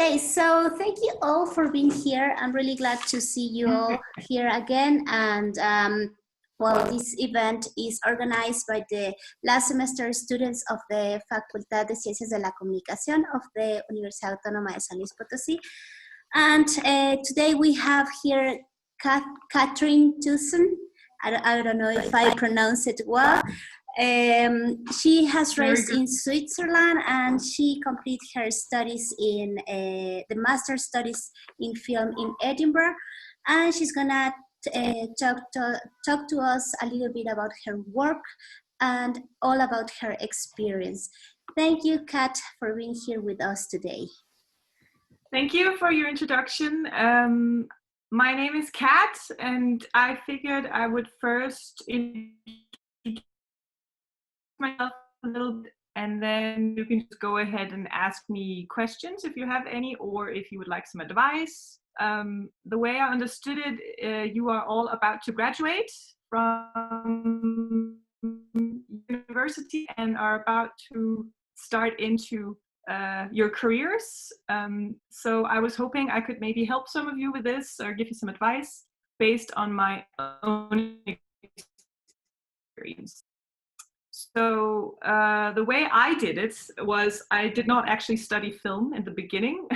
Okay, so thank you all for being here. I'm really glad to see you all here again. And well, this event is organized by the last semester students of the Facultad de Ciencias de la Comunicación of the Universidad Autónoma de San Luis Potosí. And today we have here Katrine Thuesen. I don't know if I pronounce it well. She has raised in Switzerland, and she completed her studies in the master's studies in film in Edinburgh, and she's gonna talk to us a little bit about her work and all about her experience. Thank you, Kat, for being here with us today. Thank you for your introduction. My name is Kat, and I figured I would first introduce myself a little bit, and then you can just go ahead and ask me questions if you have any, or if you would like some advice. The way I understood it, you are all about to graduate from university and are about to start into your careers. So I was hoping I could maybe help some of you with this or give you some advice based on my own experience. So the way I did it was I did not actually study film in the beginning.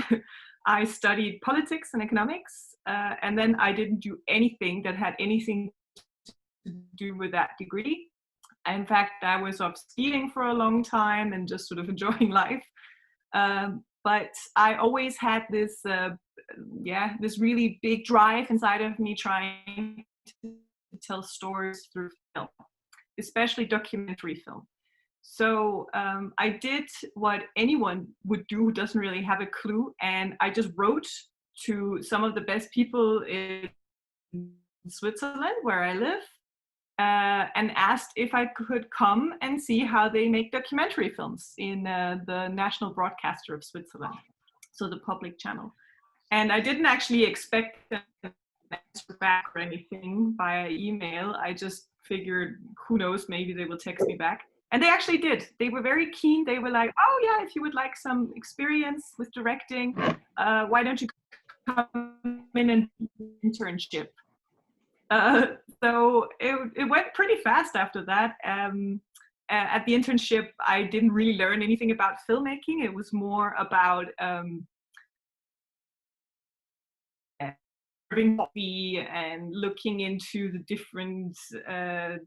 I studied politics and economics, and then I didn't do anything that had anything to do with that degree. In fact, I was off skiing for a long time and just sort of enjoying life. But I always had this, this really big drive inside of me trying to tell stories through film, especially documentary film. So I did what anyone would do who doesn't really have a clue, and I just wrote to some of the best people in Switzerland, where I live, and asked if I could come and see how they make documentary films in the national broadcaster of Switzerland, so the public channel. And I didn't actually expect an answer back or anything via email. I just figured, who knows, maybe they will text me back. And they actually did. They were very keen. They were like, oh yeah, if you would like some experience with directing, why don't you come in an internship? So it went pretty fast after that. At the internship, I didn't really learn anything about filmmaking. It was more about and looking into the different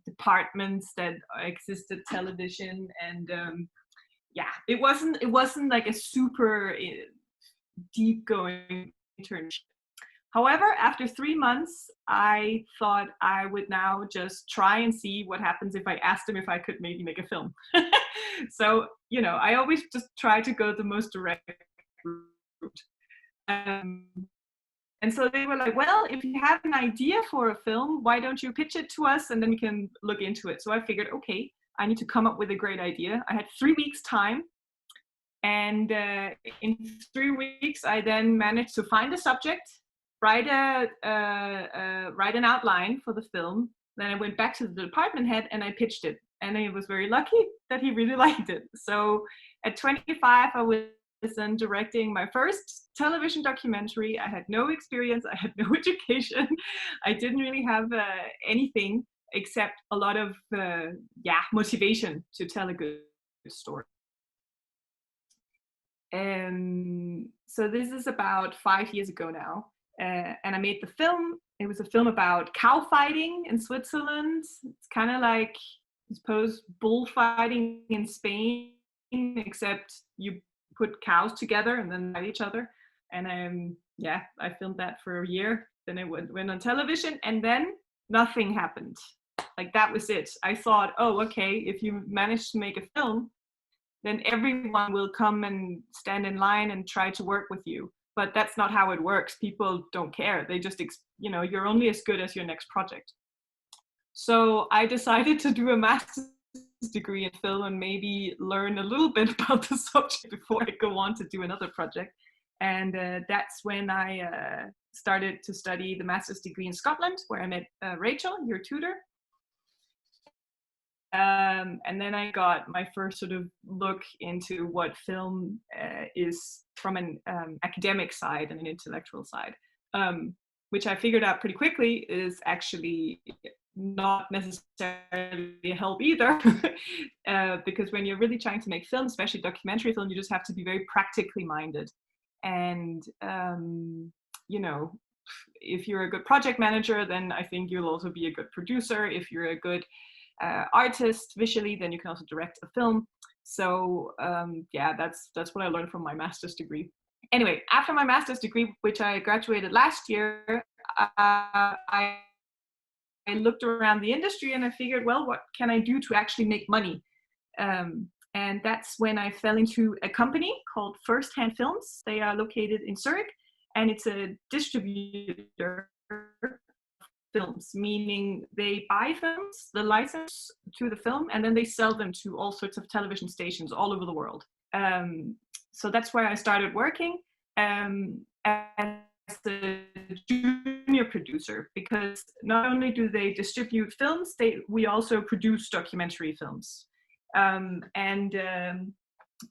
departments that existed television, and it wasn't like a super deep going internship. However, after 3 months, I thought I would now just try and see what happens if I asked them if I could maybe make a film. So, you know, I always just try to go the most direct route. And so they were like, well, if you have an idea for a film, why don't you pitch it to us and then we can look into it. So I figured, okay, I need to come up with a great idea. I had 3 weeks time. And in 3 weeks, I then managed to find a subject, write an outline for the film. Then I went back to the department head and I pitched it. And I was very lucky that he really liked it. So at 25, I was then directing my first television documentary. I had no experience, I had no education. I didn't really have anything except a lot of motivation to tell a good story. So this is about 5 years ago now. And I made the film. It was a film about cow fighting in Switzerland. It's kind of like, I suppose, bullfighting in Spain, except you put cows together and then fight each other. And I filmed that for a year. Then it went on television, and then nothing happened. Like, that was it. I thought, oh, okay, if you manage to make a film, then everyone will come and stand in line and try to work with you. But that's not how it works. People don't care. They just, you're only as good as your next project. So I decided to do a master's degree in film and maybe learn a little bit about the subject before I go on to do another project. And that's when I started to study the master's degree in Scotland, where I met Rachel, your tutor. And then I got my first sort of look into what film is from an academic side and an intellectual side, which I figured out pretty quickly is actually not necessarily a help either. Because when you're really trying to make film, especially documentary film, you just have to be very practically minded. And, you know, if you're a good project manager, then I think you'll also be a good producer. If you're a good artist visually, then you can also direct a film. So yeah, that's what I learned from my master's degree. Anyway, after my master's degree, which I graduated last year, I looked around the industry and I figured, well, what can I do to actually make money? And that's when I fell into a company called First Hand Films. They are located in Zurich, and it's a distributor of films, meaning they buy films, the license to the film, and then they sell them to all sorts of television stations all over the world. So that's where I started working as a junior producer, because not only do they distribute films, we also produce documentary films.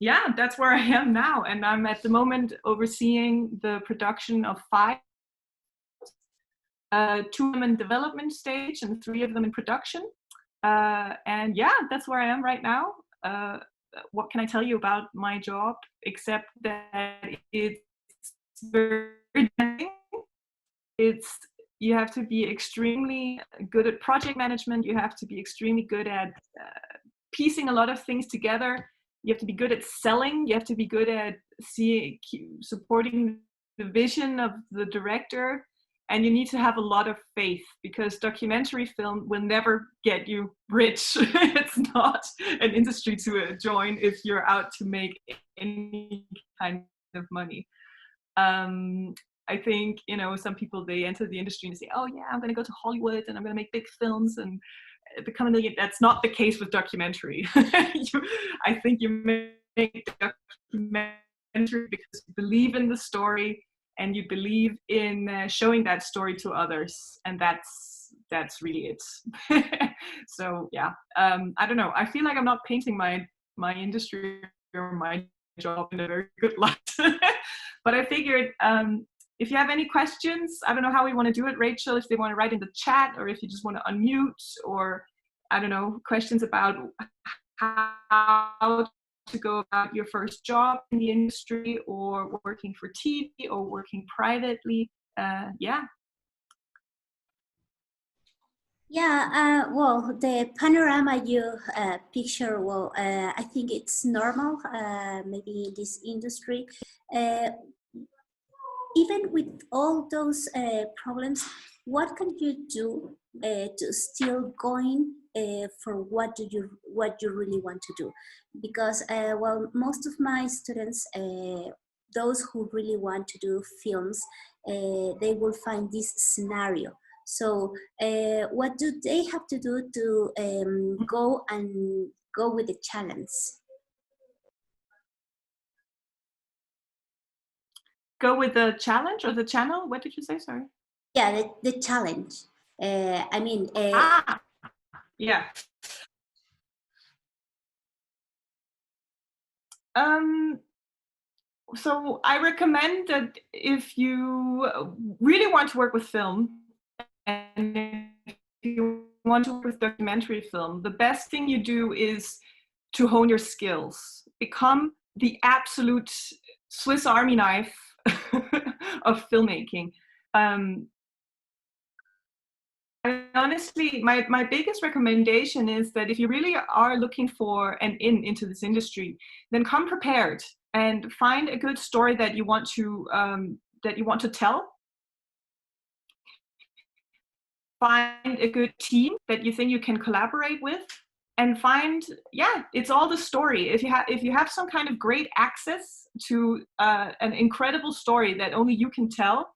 Yeah, that's where I am now. And I'm at the moment overseeing the production of 5, 2 of them in development stage and 3 of them in production. And yeah, that's where I am right now. What can I tell you about my job, except that it's very demanding. You have to be extremely good at project management. You have to be extremely good at piecing a lot of things together. You have to be good at selling. You have to be good at supporting the vision of the director. And you need to have a lot of faith, because documentary film will never get you rich. It's not an industry to join if you're out to make any kind of money. I think, you know, some people, they enter the industry and say, oh yeah, I'm going to go to Hollywood and I'm going to make big films and become a million. That's not the case with documentary. I think you make documentary because you believe in the story and you believe in showing that story to others, and that's really it. So yeah, I don't know. I feel like I'm not painting my industry or my job in a very good light. But I figured, if you have any questions, I don't know how we want to do it, Rachel, if they want to write in the chat, or if you just want to unmute, or I don't know, questions about how to go about your first job in the industry, or working for TV, or working privately. Yeah. Yeah, well, the panorama you picture, well, I think it's normal, maybe in this industry. Even with all those problems, what can you do to still going for what you really want to do? Because well, most of my students, those who really want to do films, they will find this scenario. So what do they have to do to go with the challenge? Go with the challenge or the channel? What did you say? Sorry. Yeah, the challenge. I mean, yeah. So I recommend that if you really want to work with film, and if you want to work with documentary film, the best thing you do is to hone your skills. Become the absolute Swiss Army knife of filmmaking. Honestly, my biggest recommendation is that if you really are looking for an into this industry, then come prepared and find a good story that you want to tell. Find a good team that you think you can collaborate with, and find, yeah, it's all the story. If you have some kind of great access to an incredible story that only you can tell,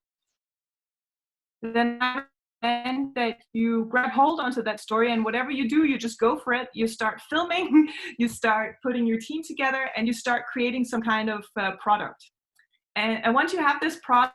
then I recommend that you grab hold onto that story, and whatever you do, you just go for it. You start filming, you start putting your team together, and you start creating some kind of product. And once you have this product,